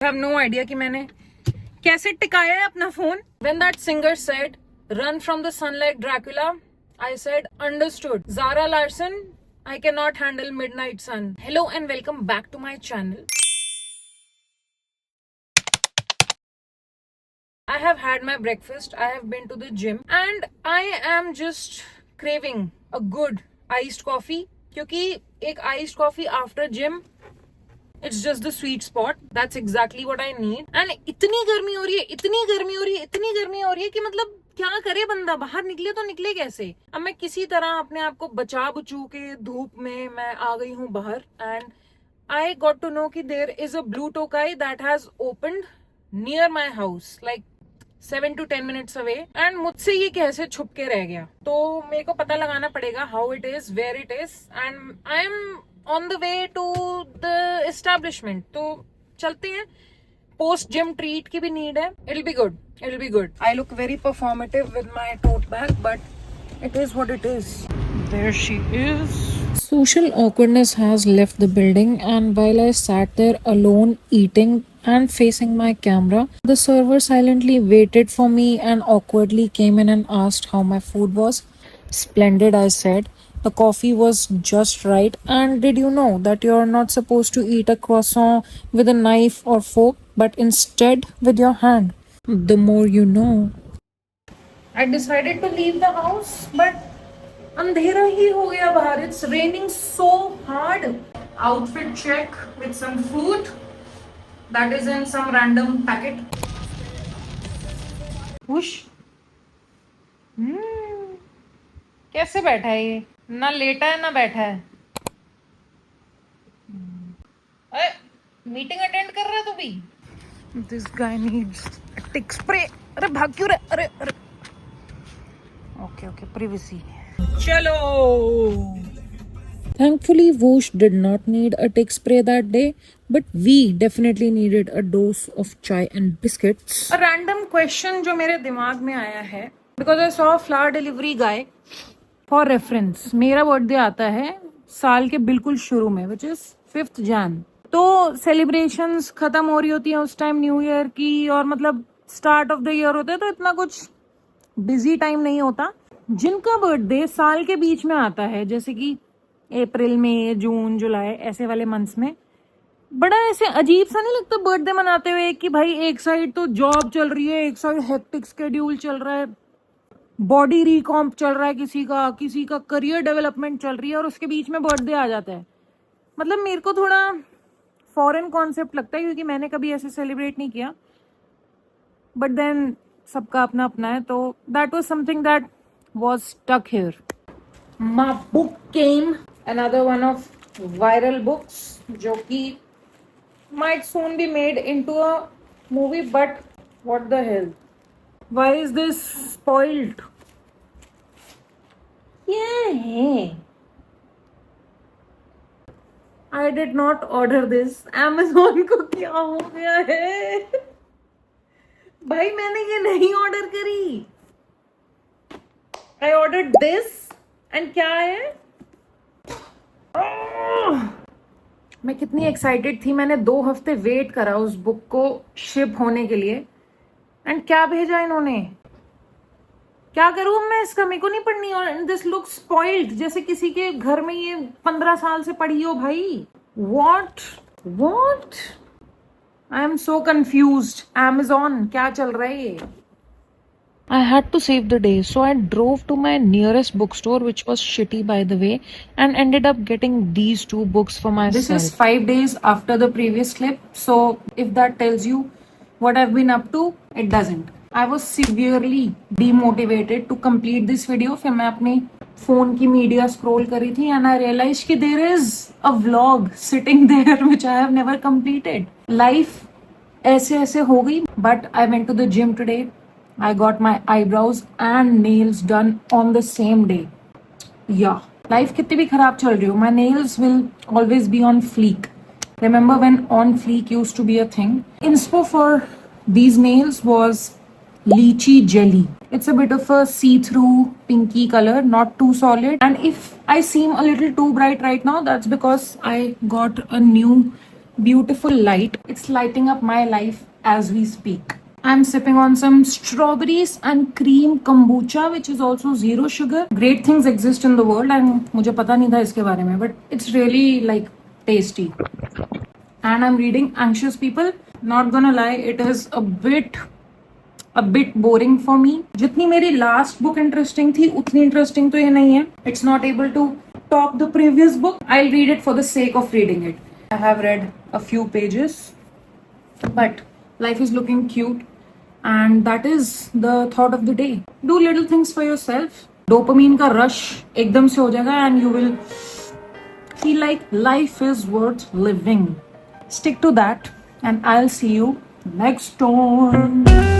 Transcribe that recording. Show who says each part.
Speaker 1: I have no idea कि मैंने कैसे टिकाया है अपना phone. When that singer said, "Run from the sun like Dracula," I said, "Understood." Zara Larsson, I cannot handle midnight sun. Hello and welcome back to my channel. I have had my breakfast. I have been to the gym and I am just craving a good iced coffee. क्योंकि एक iced coffee after gym, it's just the sweet spot. That's exactly what I need. And इतनी गर्मी हो रही है, इतनी गर्मी हो रही है, इतनी गर्मी हो रही है कि मतलब क्या करे बंदा, बाहर निकले तो निकले कैसे. अब मैं किसी तरह अपने आप को बचा बुचू के धूप में मैं आ गई हूँ बाहर. And I got to know कि there is a blue tokai that has opened near my house, like 7 to 10 minutes away. And मुझसे ये कैसे छुप के रह गया, तो मेरे को पता लगाना पड़ेगा how it is, where it is. And I am on the way to the establishment. तो चलते हैं. Post gym treat की भी need है. It'll be good. It'll be good. I look very performative with my tote bag, but it is what it is. There she is. Social awkwardness has left the building, and while I sat there alone eating and facing my camera, the server silently waited for me and awkwardly came in and asked how my food was. Splendid, I said. The coffee was just right. And did you know that you're not supposed to eat a croissant with a knife or fork, but instead with your hand? The more you know. I decided to leave the house, but अंधेरा ही हो गया बाहर. It's raining so hard. Outfit check with some food that is in some random packet. Whoosh. कैसे बैठा है ये? ना लेटा है ना बैठा है. अरे मीटिंग अटेंड कर रहा है तू भी? This guy needs a tick spray. अरे भाग क्यों रहा? अरे अरे. Okay, privacy. चलो. Thankfully, Whoosh did not need a tick spray that day, but we definitely needed a dose of chai and biscuits. A random question जो मेरे दिमाग में आया है, because I saw a flower delivery guy. For reference, मेरा birthday आता है साल के बिल्कुल शुरू में, which is 5th Jan. तो सेलिब्रेशंस खत्म हो रही होती हैं उस टाइम न्यू ईयर की, और मतलब स्टार्ट ऑफ द ईयर होता है, तो इतना कुछ बिजी टाइम नहीं होता. जिनका बर्थडे साल के बीच में आता है, जैसे कि अप्रैल में, जून, जुलाई, ऐसे वाले मंथ्स में, बड़ा ऐसे अजीब सा नहीं लगता बर्थडे मनाते हुए कि भाई एक साइड तो जॉब चल रही है, एक साइड हेक्टिक स्केड्यूल चल रहा है, बॉडी रिकॉम्प चल रहा है, किसी का करियर डेवलपमेंट चल रही है, और उसके बीच में बर्थडे आ जाता है. मतलब मेरे को थोड़ा फॉरेन कॉन्सेप्ट लगता है, क्योंकि मैंने कभी ऐसे सेलिब्रेट नहीं किया. बट देन सबका अपना अपना है, तो that was something that was stuck here. My book came, another one of viral books, जो कि might soon be made into a movie, but what the hell? Why is this spoiled? Yeah. I did not order this. Amazon को क्या हो गया है? भाई मैंने ये नहीं ऑर्डर करी. I ordered this and क्या है? मैं कितनी एक्साइटेड थी. मैंने 2 हफ्ते वेट करा उस बुक को शिप होने के लिए, एंड क्या भेजा इन्होंने. क्या करूं मैं इसका, मेरे को नहीं पढ़नी. और दिस लुक स्पॉइल्ड, जैसे किसी के घर में ये 15 साल से पड़ी हो भाई. What I am so confused. Amazon, क्या चल रहा है ये? I had to save the day, so I drove to my nearest bookstore, which was shitty by the way, and ended up getting these 2 books for myself. This is 5 days after the previous clip, so if that tells you what I've been up to, it doesn't. I was severely demotivated to complete this video. फिर मैं अपनी phone की media scroll कर रही थी, and I realized कि there is a vlog sitting there which I have never completed. Life ऐसे हो गई, but I went to the gym today. I got my eyebrows and nails done on the same day. Yeah, life कितनी भी खराब चल रही हो, my nails will always be on fleek. Remember when on fleek used to be a thing? Inspo for these nails was lychee jelly. It's a bit of a see-through pinky color, not too solid. And if I seem a little too bright right now, that's because I got a new beautiful light. It's lighting up my life as we speak. I'm sipping on some strawberries and cream kombucha, which is also zero sugar. Great things exist in the world, and मुझे पता नहीं था इसके बारे में, but it's really like tasty. And I'm reading Anxious People. Not gonna lie, it is a bit boring for me. जितनी मेरी last book interesting थी, उतनी interesting तो ये नहीं है. It's not able to top the previous book. I'll read it for the sake of reading it. I have read a few pages, but life is looking cute, and that is the thought of the day. Do little things for yourself. Dopamine का rush एकदम से हो जाएगा, and you will feel like life is worth living. Stick to that, and I'll see you next time.